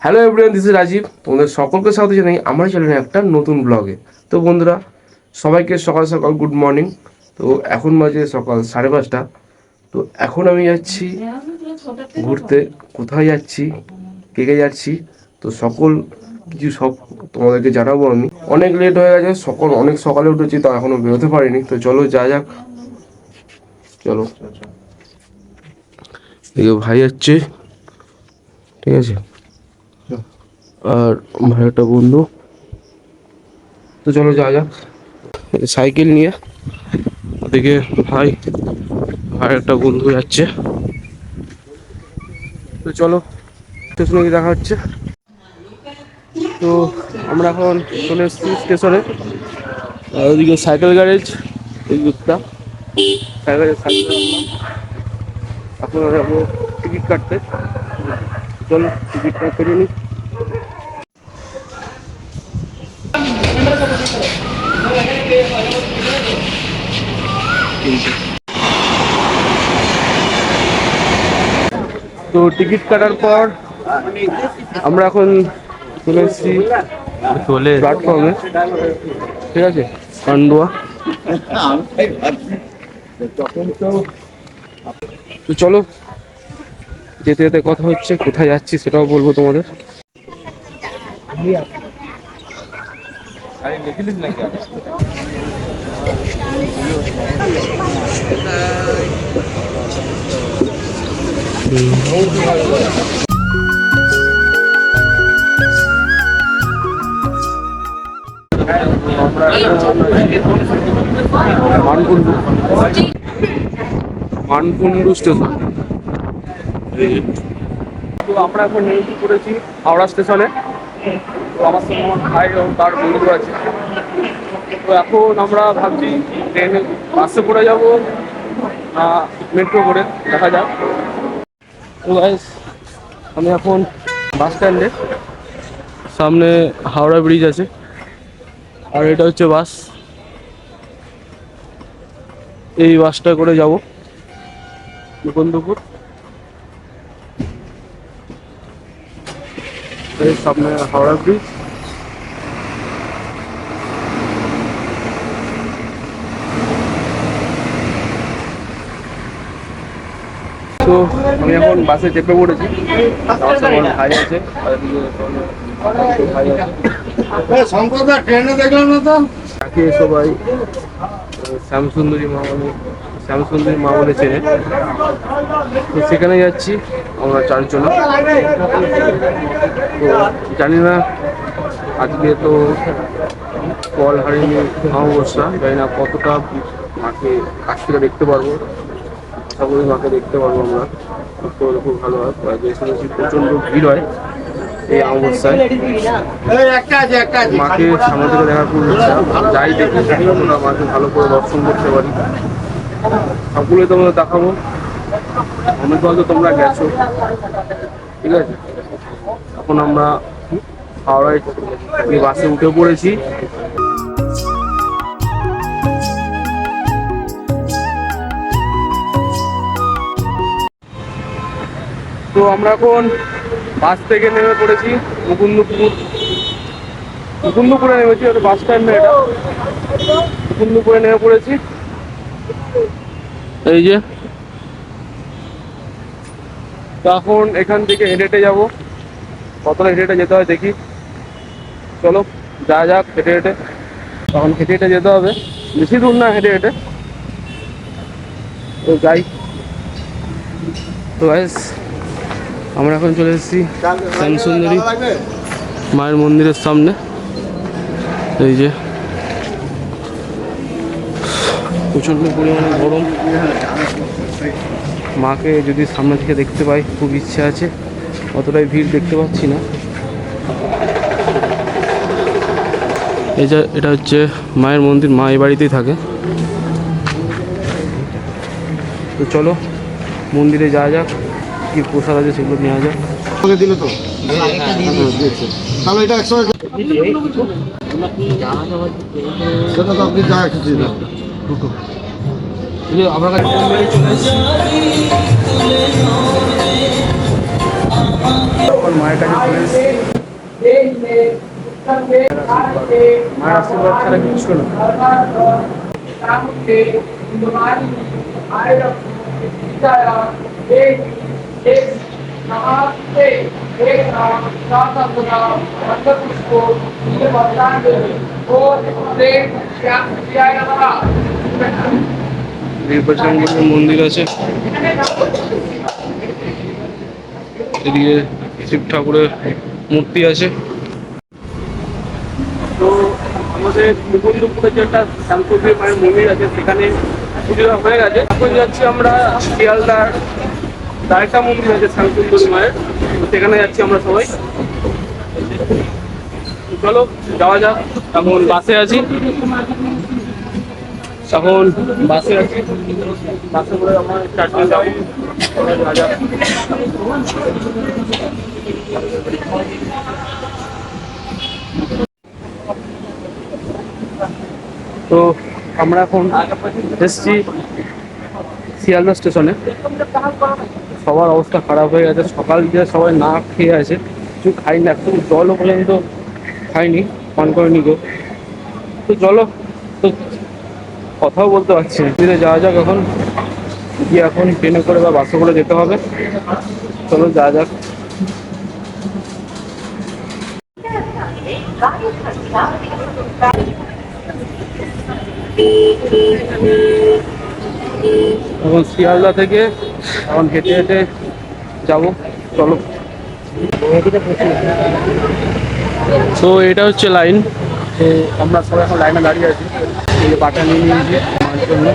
Hello everyone, this is Rajiv. তোমাদের সকলকে স্বাগত জানাই আমার চ্যানেলে একটা নতুন ব্লগে। তো বন্ধুরা, সবাইকে সকাল সকাল গুড মর্নিং। তো এখন বাজে সকাল 5:30। তো এখন আমি যাচ্ছি ঘুরতে। কোথায় যাচ্ছি, কে কে যাচ্ছি, তো সকল কিছু সব তোমাদেরকে জানাবো আমি। অনেক লেট হয়ে গেছে, অনেক সকালে উঠেছি, তো এখনো বেরোতে পারিনি। তো চলো যা যাক, চলো। এদিকে ভাই যাচ্ছে, ঠিক আছে, আর ভাই একটা বন্ধু। তো চলো যা যাক সাইকেল নিয়ে। ওদিকে ভাই আর একটা বন্ধু যাচ্ছে। তো চলো স্টেশনে গিয়ে দেখা হচ্ছে। তো আমরা এখন চলে এসেছি স্টেশনে। আর ওদিকে সাইকেল গ্যারেজ, এই দিকটা সাইকেল সাইকেল এখন যাবো টিকিট কাটতে। চলো টিকিটটা কেটে নিই। তো টিকিট কাটার পর আমরা এখন চলে এসেছি প্ল্যাটফর্মে, ঠিক আছে, পান্ডুয়া। তো চলো যেতে যেতে কথা হচ্ছে, কোথায় যাচ্ছি সেটাও বলবো তোমাদের। মানকুণ্ডু স্টেশন। তো আমরা এখন নেমে পড়েছি হাওড়া স্টেশনে। তো আমার সঙ্গে আমার ভাই এবং তার বন্ধু আছে। তো এখন আমরা ভাবছি ট্রেনে, বাসে করে যাবো না মেট্রো করে, দেখা যাক। তো গাইস, আমি এখন বাস স্ট্যান্ডে, সামনে হাওড়া ব্রিজ আছে, আর এটা হচ্ছে বাস। এই বাসটা করে যাব মুকুন্দপুর। এই সামনে হাওড়া ব্রিজ। তো আমি এখন বাসে চেপে পড়েছি। আমার সঙ্গে ভাই আছে, ভাই আছে সবাই। শ্যামসুন্দরী মা বলে চেনে। তো সেখানে যাচ্ছি আমরা 4 জন। তো জানি না, আজকে তো ফল হারিনি অমাবস্যা, জানি না কতটা মাকে কাছ থেকে দেখতে পারবো। আশা করি মাকে দেখতে পারবো আমরা, তো খুব ভালো হয়। শুনেছি প্রচণ্ড ভিড় হয় এই অমাবস্যায়। মাকে সামনে থেকে দেখার খুব ইচ্ছা, যাই দেখি কতটা মাকে ভালো করে দর্শন করতে পারি। সবগুলোই তোমাদের দেখাবো। অনেক হয়তো তোমরা গেছো, ঠিক আছে। এখন আমরা হাওড়ায় বাসে উঠে পড়েছি। তো আমরা এখন বাস থেকে নেমে পড়েছি মুকুন্দপুরে নেমেছি। ওটা বাস স্ট্যান্ড না, এটা মুকুন্দপুরে নেমে পড়েছি। এই যে, তো এখন এখান থেকে হেঁটে হেঁটে যাবো। কতটা হেঁটে হেঁটে যেতে হয় দেখি। চলো যা যাক হেঁটে হেঁটে। তখন হেঁটে হেঁটে যেতে হবে, বেশি দূর না, হেঁটে হেঁটে। তো যাই। তো গাইস, আমরা এখন চলে এসেছি শ্যামসুন্দরী মায়ের মন্দিরের সামনে। এই যে প্রচণ্ড পরিমাণে গরম, মাকে যদি সামনে থেকে দেখতে পাই খুব ইচ্ছা আছে। অতটাই ভিড় দেখতে পাচ্ছি না। এই যে এটা হচ্ছে মায়ের মন্দির, মা এই বাড়িতেই থাকে। তো চলো মন্দিরে যাওয়া যাক, কি প্রসাদ আছে সেগুলো নেওয়া যাক। দিল তো তাহলে এটা 100 সেটা তো আপনি যা কিছু আমরা চলে এসেছি মায়ের কাছে চলে এসেছি। মায়ের আশীর্বাদ ছাড়া কিছু না। মন্দির আছে, এদিকে শিব ঠাকুরের মূর্তি আছে। তো আমাদের মুকুন্দপুরে যে একটা শ্যামপুকুরের মায়ের মন্দির আছে সেখানে পুজো হয়ে গেছে। এখন যাচ্ছি আমরা শিয়ালদার আরেকটা মন্দির আছে শ্যামপুকুর মায়ের, সেখানে যাচ্ছি আমরা সবাই। চলো যাওয়া যাক। এখন বাসে আছি, বাসে করে আমার চারজন যাবো। তো আমরা এখন এসছি শিয়ালদা স্টেশনে। সবার অবস্থা খারাপ হয়ে গেছে, সকাল দিয়ে সবাই না খেয়ে আছে, কিছু খাইনি, একটু জলও পর্যন্ত খাইনি, পান করিনি কেউ। তো চলো, তো কথাও বলতে পারছি না, ধীরে যাওয়া যাক। এখন গিয়ে এখন ট্রেনে করে বা বাসে করে যেতে হবে। চলো যাওয়া যাক। এখন শিয়ালদা থেকে এখন হেঁটে হেঁটে যাবো। চলো। তো এটা হচ্ছে লাইন। তো আমরা সবাই এখন লাইনে দাঁড়িয়ে আছি, বাটা নিয়ে নিয়েছি আমার জন্য,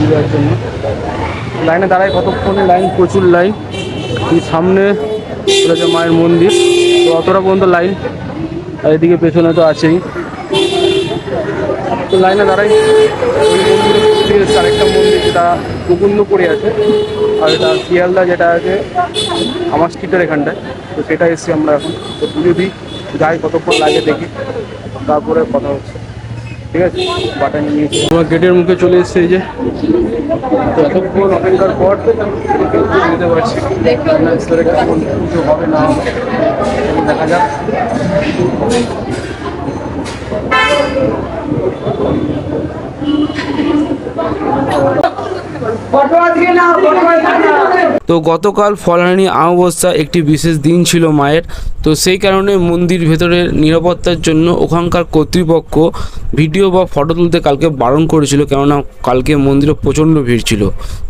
যাওয়ার জন্য। লাইনে দাঁড়ায় কতক্ষণে, লাইন প্রচুর লাইন। সামনে যে মায়ের মন্দির, তো অতটা পর্যন্ত লাইন, আর এদিকে পেছনে তো আছেই। তো লাইনে দাঁড়াই। আরেকটা মন্দির যেটা মুকুন্দপুরে আছে, আর এটা শিয়ালদা যেটা আছে আমার স্ট্রিটের এখানটায়, তো সেটা এসছি আমরা এখন। তো পুজো দিই, যাই কতক্ষণ লাগে দেখি, তারপরে কথা হচ্ছে। ঠিক আছে, বাটা নিয়ে নিয়েছি। আমরা গেটের মুখে চলে এসেছি, এই যে। তো এতক্ষণ অপেক্ষার পর যেতে পারছি। কেমন পুজো হবে না হবে দেখা যাক। তো গতকাল ফলহানি অমাবস্যা একটি বিশেষ দিন ছিল মায়ের, তো সেই কারণে মন্দির ভেতরের নিরাপত্তার জন্য ওখানকার কর্তৃপক্ষ ভিডিও বা ফটো তুলতে কালকে বারণ করেছিল, কেননা কালকে মন্দিরে প্রচণ্ড ভিড় ছিল।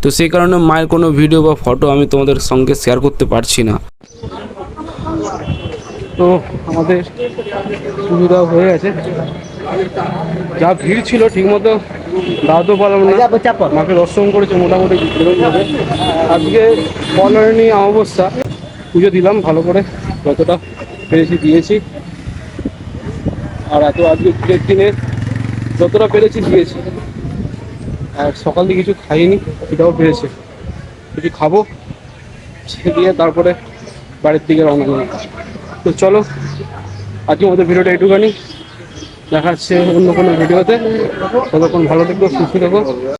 তো সেই কারণে মায়ের কোনো ভিডিও বা ফটো আমি তোমাদের সঙ্গে শেয়ার করতে পারছি না। তো আমাদের সুবিধা হয়ে গেছে, যা ভিড় ছিল ঠিকমতো দাঁড়াতেও পারলাম না, মাকে দর্শন করেছে মোটামুটি। আজকে ফলহানি অমাবস্যা, পুজো দিলাম ভালো করে, যতটা পেরেছি দিয়েছি। আর আজকে পুজোর দিনে যতটা পেরেছি দিয়েছি। আর সকাল দিয়ে কিছু খাইনি, সেটাও পেরেছে, কিছু খাবো, সে দিয়ে তারপরে বাড়ির দিকে রওনা দেবো। তো চলো, আজকে আমাদের ভিডিওটা একটুখানি, দেখা যাচ্ছে অন্য কোনো ভিডিওতে। ততক্ষণ ভালো থেকো, সুস্থ থেকো।